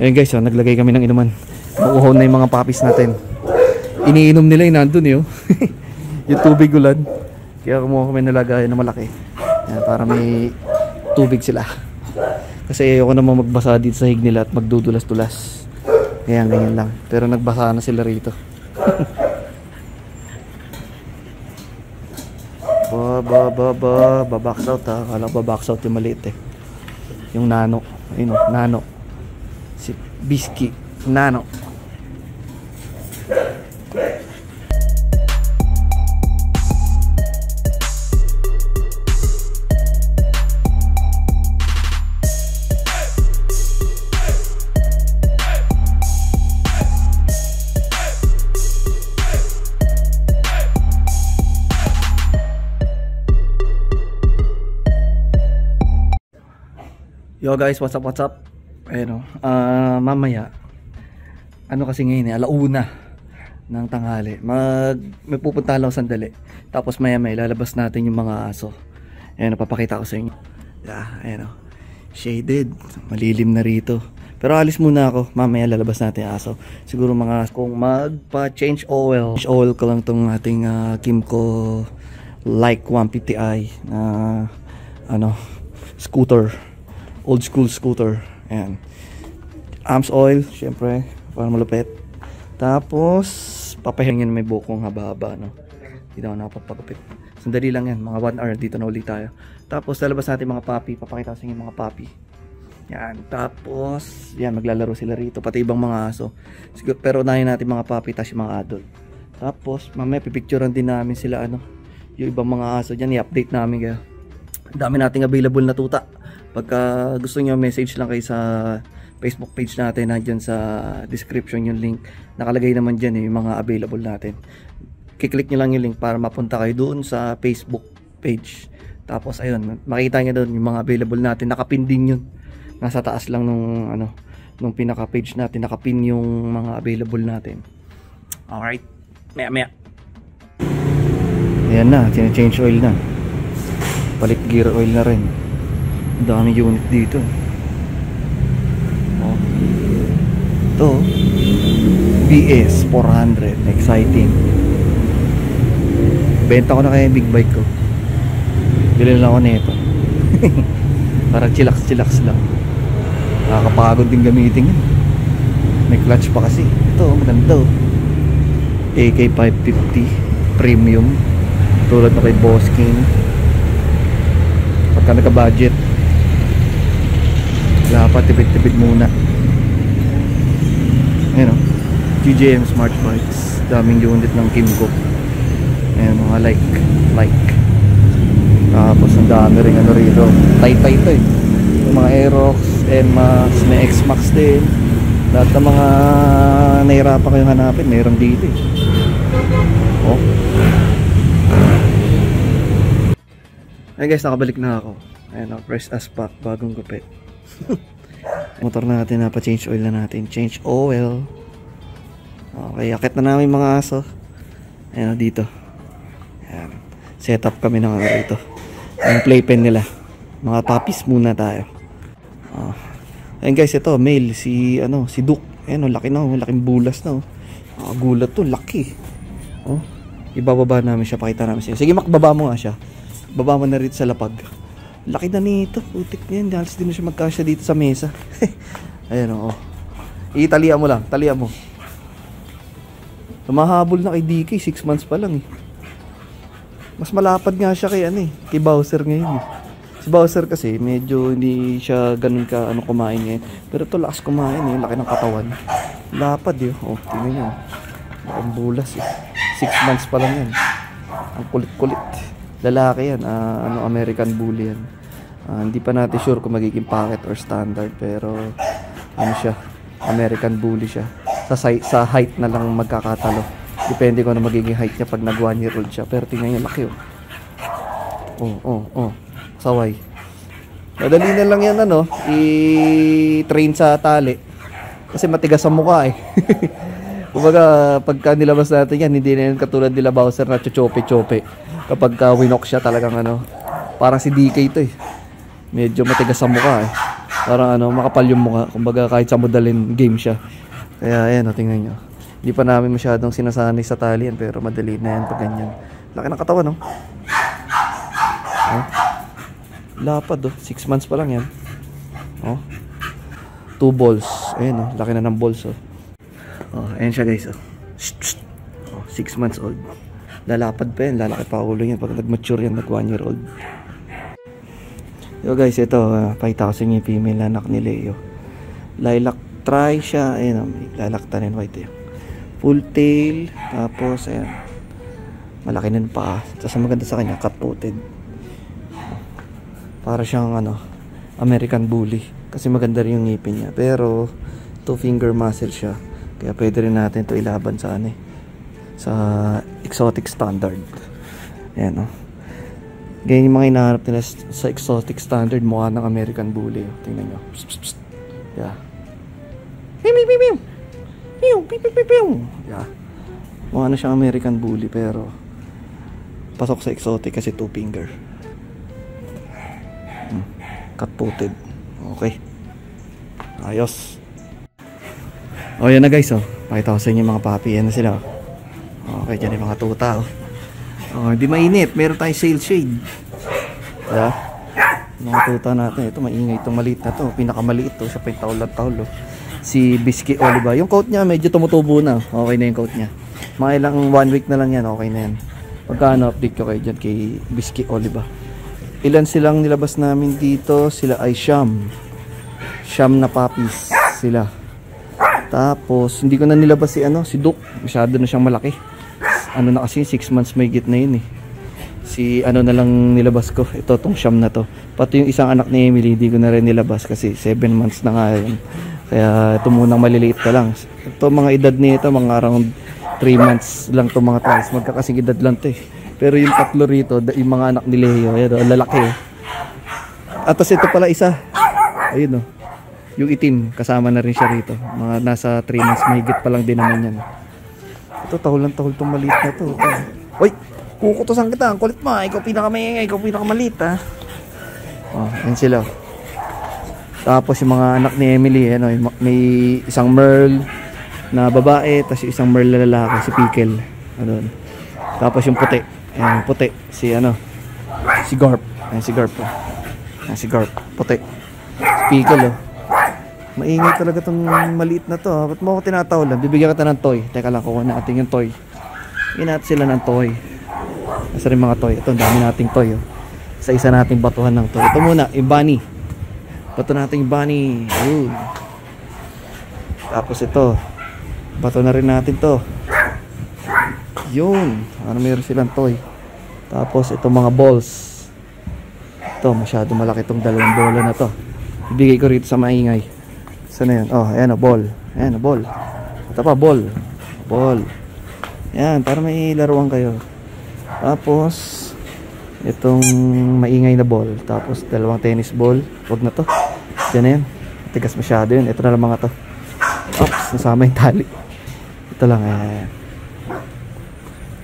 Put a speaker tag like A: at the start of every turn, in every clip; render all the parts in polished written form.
A: Ayun guys, naglagay kami ng inuman. Nauuhaw na yung mga puppies natin. Iniinom nila yung nandun eh. Yung tubig ulan. Kaya kumuha kami nalagay na malaki. Yan, para may tubig sila. Kasi ayoko naman magbasa dito sa hig nila at magdudulas-dulas. Kaya ganyan lang. Pero nagbasa na sila rito. Babox out ha. Kala ko babox out yung maliit eh. Yung nano. Ayun o, nano. Si Bisky. Nano. Yo guys, what's up? Ayun mamaya ano kasi ngayon eh, alauna ng tanghali. May pupunta lang sandali. Tapos maya lalabas natin yung mga aso. Ayun, papakita ko sa inyo. Yeah, ayun shaded. Malilim na rito. Pero alis muna ako. Mamaya lalabas natin yung aso. Siguro mga kung magpa-change oil. Change oil ko lang tong ating Kimco Like 150i na scooter. Old school scooter. Ayan. Amps oil, syempre, para malupit. Tapos, papahingin may bukong haba-haba, no? Hindi na ako napapagupit. Sandali lang yan, mga 1 hour, dito na ulit tayo. Tapos, lalabas natin mga puppy. Papakita sa inyo mga puppy. Yan. Tapos, yan, maglalaro sila rito. Pati ibang mga aso. Pero unahin natin mga puppy, tapos yung mga adult. Tapos, mamaya, pipicturean din namin sila, yung ibang mga aso dyan, i-update namin kayo. Dami nating available na tuta. Pagka gusto nyo, message lang kayo sa Facebook page natin. Nandyan sa description yung link. Nakalagay naman dyan yung mga available natin. Kiklik nyo lang yung link para mapunta kayo doon sa Facebook page. Tapos ayun, makita nyo doon yung mga available natin. Nakapin din yun. Nasa taas lang nung pinaka page natin. Nakapin yung mga available natin. Alright, maya. Ayan na, change oil na. Palit gear oil na rin. Dami unit dito. Ito BS 400, exciting. Benta ko na kaya yung big bike ko. Bilhin lang ako nito. Parang chillax lang. Nakakapagod din gamitin yun. May clutch pa kasi. Ito maganda AK 550 premium, tulad na kay Boss King. Pagka nagka-budget, dapat tipid-tipid muna. Ayan GJM Smart Bikes. Daming unit ng Kimco. Ayan, mga like. Tapos ang dami rin rito. Tay-tay ito eh. Yung mga Aerox, NMAX, may X-Max din. Lahat ng mga nahirapan kayong hanapin, mayroon dito eh. Ayan guys, nakabalik na ako. Ayan fresh as pack, bagong gupit. Motor natin, pa-change oil na natin. Change oil. Okay, akit na namin mga aso. Ayan dito. Ayan. Set up kami ng rito. Ang playpen nila. Mga puppies muna tayo. Ayan guys, ito male si Duke. Ayan laki na, laking bulas na. Gulat to, laki. Ibababa namin siya, pakita namin siya. Sige, makbaba mo nga siya. Baba mo na rito sa lapag. Laki na nito, putik niyan. Halos din na siya magkasya dito sa mesa. Ayan italian mo lang, talian mo. Tumahabol na kay DK, 6 months pa lang eh. Mas malapad nga siya kay Bowser ngayon eh. Si Bowser kasi medyo hindi siya ganun ka kumain ngayon. Pero ito lakas kumain eh, laki ng katawan. Lapad eh. Tingnan nyo. Ang bulas eh. 6 months pa lang yan. Ang kulit-kulit. Lalaki yan, American Bully yan. Hindi pa natin sure kung magiging pocket or standard, pero siya, American Bully siya. Sa height na lang magkakatalo. Depende kung ano magiging height niya pag nag 1 year old siya. Pero tingnan niya, laki saway. Madali na lang yan i-train sa tali. Kasi matigas ang mukha eh. Kumbaga, pagka nilabas natin yan, hindi na yan katulad nila Bowser na chochope-chope. Kapag winok siya talagang parang si DK ito eh. Medyo matigas ang mukha eh. Parang ano, makapal yung mukha. Kumbaga kahit sa modalin game siya. Kaya ayan o, tingnan nyo. Hindi pa namin masyadong sinasanay sa tali yan, pero madali na yan pag ganyan. Laki ng katawan, no? Oh. Lapad, oh. 6 months pa lang yan. Oh. 2 balls. Ayan, oh. Laki na ng balls, oh. Oh, ayan siya, guys, oh. Oh, 6 months old. Lalapad pa yan. Lalaki pa ulo yan pag nag-mature yan, nag 1 year old. Yo guys, ito, pakita ko sa inyo yung female anak ni Leo. Lilac try siya. Ayan, lilac tan and white, eh. Full tail. Tapos, ayan, malaki na pa. Tapos maganda sa kanya, cut-coated. Para siyang ano, American Bully. Kasi maganda rin yung ngipin niya. Pero 2 finger muscle siya. Kaya pwede rin natin ito ilaban sa ano, sa exotic standard. Ayan, no. Ganyan yung mga hinahanap nila sa exotic standard. Mukha ng American Bully, oh. Tingnan nyo. Psst, psst, psst. Yeah. Yeah. Mukha na siyang American Bully, pero pasok sa exotic kasi 2 finger. Cut-coated. Okay. Ayos. O, yan na guys, oh. Pakita ko sa inyo mga papi. Yan na sila, oh. Okay, dyan yung mga tuta, oh. Oh, hindi mainit. Meron tayong sail shade. Yeah. Mga tuta natin. Ito, maingay itong maliit na to. Pinakamaliit to. Siya pa yung taul-taul, oh. Si Bisky Oliva. Yung coat niya medyo tumutubo na. Okay na yung coat niya. Mga ilang 1 week na lang yan. Okay na yan. Pagkaano update ko kayo dyan kay Bisky Oliva. Ilan silang nilabas namin dito? Sila ay Siyam na puppies sila. Tapos hindi ko na nilabas si ano, si Duke. Masyado na siyang malaki. Ano na kasi 6 months may git na yun, eh. Si ano na lang nilabas ko. Ito, tong Siyam na to. Pati yung isang anak ni Emily, hindi ko na rin nilabas kasi 7 months na nga yun. Kaya ito munang maliliit pa lang. Ito mga edad nito, mga around 3 months lang to mga twice. Magkakasing edad lang to, eh. Pero yung tatlo rito, yung mga anak ni Leo, ayan, oh, lalaki, oh. At tas ito pala isa. Ayun, oh. Yung itim, kasama na rin siya rito. Mga nasa 3 months may higit pa lang din naman yan. Ito, tahol tong maliit na to. Uy, kukutosan kita. Ang kulit mo. Ikaw pinakamaingay. Ikaw pinakamaliit, ha. Oh, yan sila. Tapos yung mga anak ni Emily, ano, may isang Merle na babae, tapos yung isang Merle na lalaki, si Pickle. Ano, tapos yung puti. Ayan, puti. Si ano, si Garp. Ayan, si Garp. Ayan, si Garp. Puti. Si Pickle, oh. Maingay talaga itong maliit na to. Ba't mo ako tinatawalan? Bibigyan kita ng toy. Teka lang, kuha natin yung toy. Bigyan natin sila ng toy. Nasa rin mga toy. Ito, dami nating toy, oh. Sa isa nating batuhan ng toy. Ito muna, yung bunny. Bato natin yung bunny. Ayun. Tapos ito, bato na rin natin to. Yun. Ano, meron silang toy. Tapos ito mga balls. Ito, masyado malaki itong dalawang bola na to. Ibigay ko rito sa maingay. Saan na yan? Oh, ayan o, ball. Ayan o, ball. Ito pa, ball. Ball. Ayan, para may laruan kayo. Tapos itong maingay na ball. Tapos dalawang tennis ball. Huwag na to. Yan na yan. Tigas masyado yun. Ito na lang mga to. Oops, nasama yung tali. Ito lang, ayan.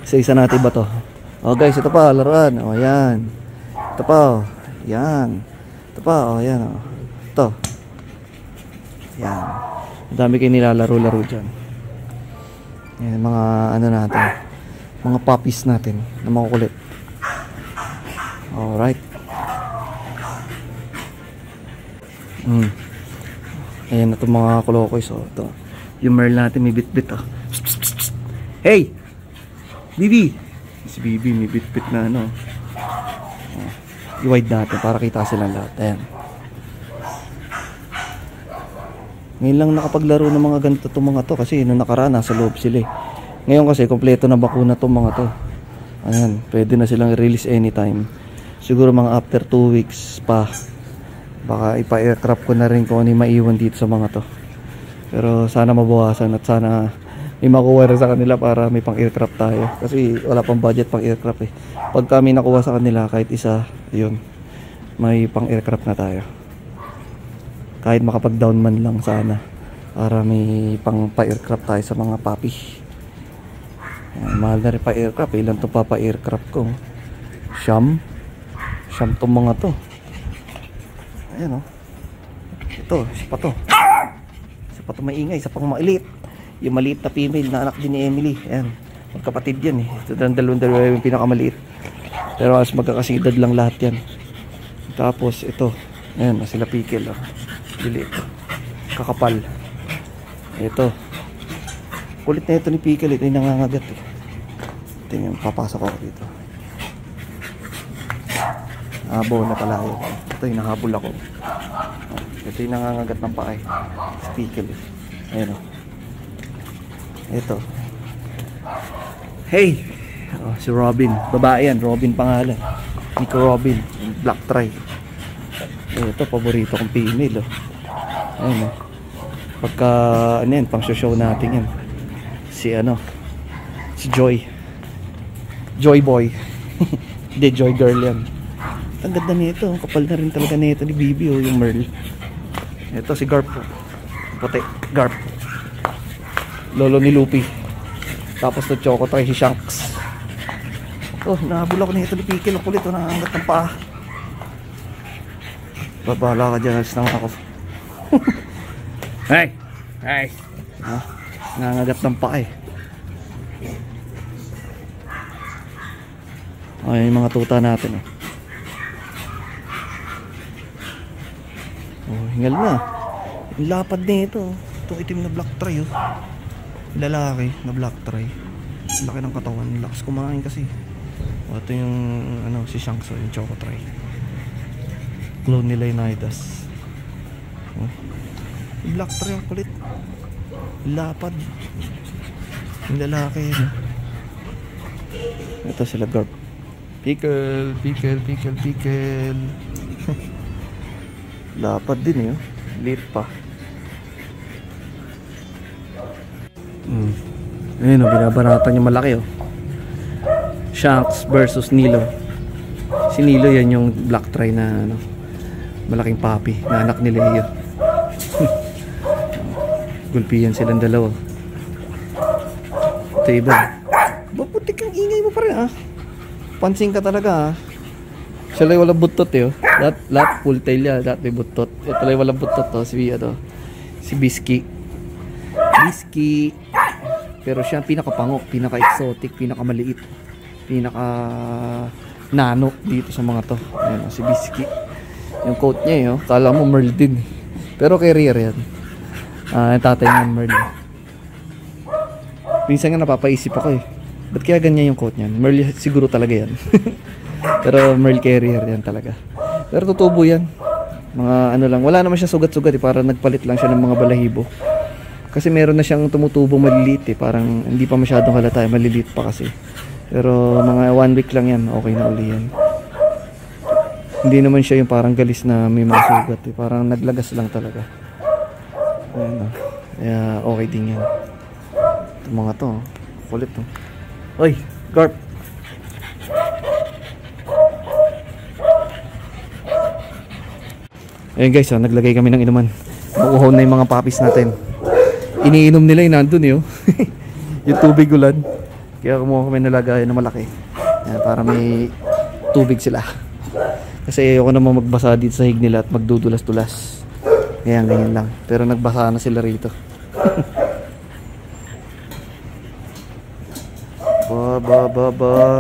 A: Isa-isa natin ba to? Oh guys, ito pa, laruan. Oh, ayan. Ito pa, oh. Ayan. Ito pa, oh, ayan, oh. Ito. Yan. Ang dami kayo nilalaro-laro dyan. Yan, mga ano natin. Mga puppies natin na makukulit. Alright. Ayan na itong mga kulokoy. So, ito. Yung Merle natin may bit-bit, oh. Psst, psst, psst, psst. Hey! Bibi! Si Bibi may bit-bit na ano. I-wide natin para kita silang lahat. Ayan. Ngayon lang nakapaglaro ng mga ganito itong mga to kasi nung nakaraan nasa loob sila, eh. Ngayon kasi kompleto na bakuna itong mga to. Ayan, pwede na silang release anytime. Siguro mga after 2 weeks pa. Baka ipa-aircraft ko na rin kung ano yung maiwan dito sa mga to. Pero sana mabawasan at sana may makuha rin sa kanila para may pang aircraft tayo. Kasi wala pang budget pang aircraft, eh. Pag kami nakuha sa kanila kahit isa, yun, may pang aircraft na tayo. Kahit makapag-down man lang sana para may pang pa-aircraft tayo sa mga papi. Ayan, mahal na rin pa-aircraft. Ilan to pa pa-aircraft ko? Siyam tong mga to. Ayan, oh. Ito, isa pa to. Isa pa to maingay, isa pang maliit. Yung maliit na female na anak din ni Emily. Ayan, magkapatid yan eh. Ito dalawa yung pinakamaliit. Pero as magkakasidad lang lahat yan. Tapos ito, ayan, sila Pickle. Oh. Dili, kakapal. Ito, kulit na ito ni Pickle. Ito yung nangangagat eh. Ito yung papasok ako dito. Abo na pala yun. Ito yung nahabol ako. Ito yung nangangagat ng paay. Pickle eh. Ayan o. Ito. Hey! Oh, si Robin. Babae yan. Robin pangalan. Nico Robin. Black Tri. Ito, paborito kong female. Oh. Ayan o. Pagka, ano yan, pang show natin yan. Si ano, si Joy. Joy Boy. Hindi, Joy Girl yan. Ang ganda nito. Kapal na rin talaga nito ni Bibi o yung Merle. Ito si Garp. Puti. Garp. Lolo ni Lupi. Tapos na Choco Tri si Shanks. Oh, nahabol ako nito ni Pickle. Kulit o, nangangat ng paa. Babala ka dyan. Alis naman ako. Hey! Hey! Ah, nangangagat ng paa eh. Ay, yung mga tuta natin oh. Oh, hingal na. Yung lapad nito. Itong itim na Black Tri oh. Lalaki na Black Tri. Laki ng katawan. Lakas kumain kasi. O, ito yung ano, si Shanks oh, yung Choco Tri. Clone nila yung Naidas. Oh. Yung Black Tri ang kulit. Lapad. Yung lalaki no? Ito sila Garp. Pickle, Pickle, Pickle, Pickle. Lapad din eh. Lit pa. Ayun o, binabaratan yung malaki oh. Shanks versus Nilo. Si Nilo yan yung Black Tri na ano, malaking papi na anak ni Leo. Gulpihan silang dalawa. Ito iba. Baputik ang ingay mo pa rin ah. Pansin ka talaga ah. Siya lang walang butot eh oh. Lahat full tail yan. Lahat may butot. Ito lang walang butot oh. Si Bisky. Bisky. Pero siya ang pinakapangok, pinaka-exotic, pinakamaliit, pinaka-nano dito sa mga to. Ayan, si Bisky. Yung coat niya eh, oh. Kala mo Merle din. Pero carrier yan. Yung tatay niya Merle. Minsan nga napapaisip ako eh. Ba't kaya ganyan yung coat niyan? Merle siguro talaga yan. Pero Merle carrier yan talaga. Pero tutubo yan. Mga ano lang, wala naman siya sugat-sugat eh. Para nagpalit lang siya ng mga balahibo. Kasi meron na siyang tumutubong maliliit eh. Parang hindi pa masyadong halata eh. Maliliit pa kasi. Pero mga 1 week lang yan. Okay na uli yan. Hindi naman siya yung parang galis na may mga sugat eh. Parang naglagas lang talaga. Ayan o. Kaya okay din yan. Ito mga to. Kulit to. Oy, Garp. Ayan guys, oh, naglagay kami ng inuman. Makuhaw na yung mga puppies natin. Iniinom nila yung nandun eh oh. Yung tubig ulan. Kaya kumuha kami nalagayan na malaki. Ayan, para may tubig sila. Kasi ayoko naman magbasa dito sa hig nila at magdudulas-dulas. Kaya ganyan lang. Pero nagbasa na sila rito.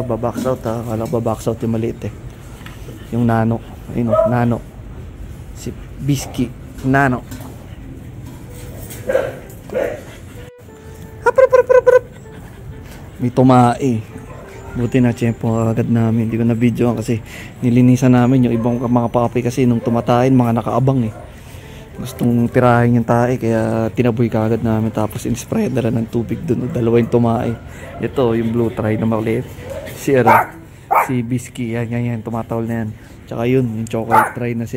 A: Babox out ha. Kala ko babox out yung maliit eh. Yung nano. Ayun oh, nano. Si Bisky. Nano. May tumae. Buti na tiyempo agad namin. Hindi ko na video kasi nilinisan namin yung ibang mga papi kasi nung tumatayin mga nakaabang eh. Gustong tirahin yung tae kaya tinaboy ka agad namin tapos in-spray na lang ng tubig dun. Dalawa yung tumae. Ito yung blue try na maliit. Si Bisky. Yan. Tumatawal na yan. Tsaka yun yung chocolate try na si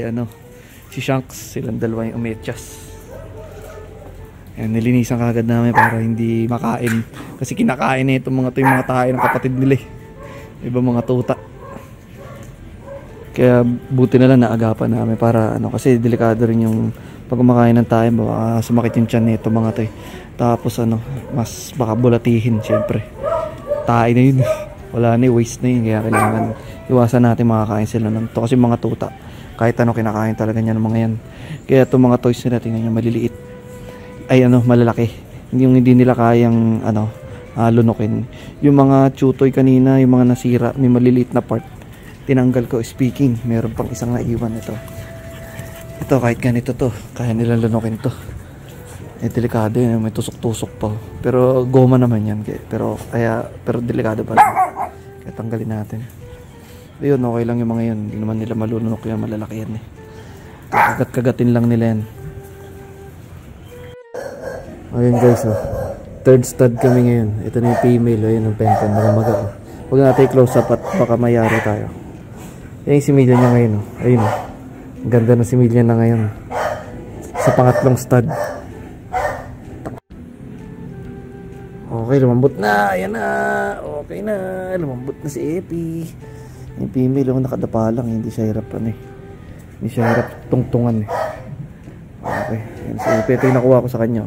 A: Shanks. Silang dalawa yung umetyas. Ayan, nilinisan kagad namin para hindi makain. Kasi kinakain na itong mga to yung mga tae ng kapatid nila eh. Iba mga tuta. Kaya buti na lang naagapan namin para kasi delikado rin yung pag kumakain ng tae. Baka sumakit yung tiyan nito mga to eh. Tapos mas baka bulatihin syempre. Tae na yun. Wala na waste na yun. Kaya kailangan iwasan natin makakain sila ng to. Kasi mga tuta Kahit ano kinakain talaga niya ng mga yan. Kaya itong mga toys nila, tingnan nyo, maliliit. Ay malalaki. Hindi nila kayang lunukin. Yung mga chutoy kanina, yung mga nasira, may maliliit na part. Tinanggal ko. Speaking, meron pang isang naiwan ito. Ito kahit ganito to, kaya nila lunukin to. Delikado yun, may tusok-tusok pa. Pero goma naman yan. Pero delikado pa rin. Kaya tanggalin natin. Ayun, okay lang yung mga yun. Hindi naman nila malunok yan, malalaki yan eh. Kagatin lang nila yan. Ayun guys, third stud kami ngayon. Ito na yung female, ayun ang penton, maga. Huwag natin i-close up at baka mayari tayo. Yan yung similya niya ngayon, ayun. Ang ganda na similya na ngayon. Sa pangatlong stud. Okay, lumambot na. Ayan na. Okay na. Lumambot na si Epi. Yung female, nakadapa lang. Hindi siya hirap Hindi siya hirap tungtungan eh. Okay. Yan si Epi. Ito yung nakuha ko sa kanya.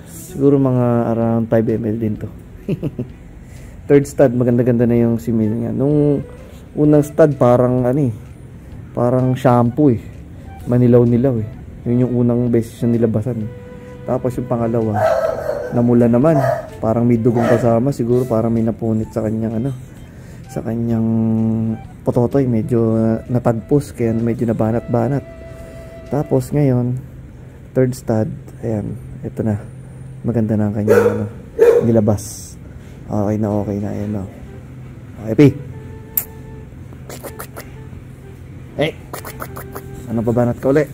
A: Siguro mga around 5 ml din to. Third stud, maganda-ganda na yung simil niya. Nung unang stud, parang parang shampoo eh. Manilaw-nilaw eh. Yun yung unang beses siya nilabasan eh. Tapos yung pangalawa, namula naman. Parang may dugong kasama. Siguro parang may napunit sa kanyang sa kanyang pototoy. Medyo natagpos. Kaya medyo nabanat-banat. Tapos ngayon, third stud. Ayan, ito na. Maganda na ang kanyang nilabas. Okay na. Ayan na. Okay, Pi. Ano pa banat ka uli?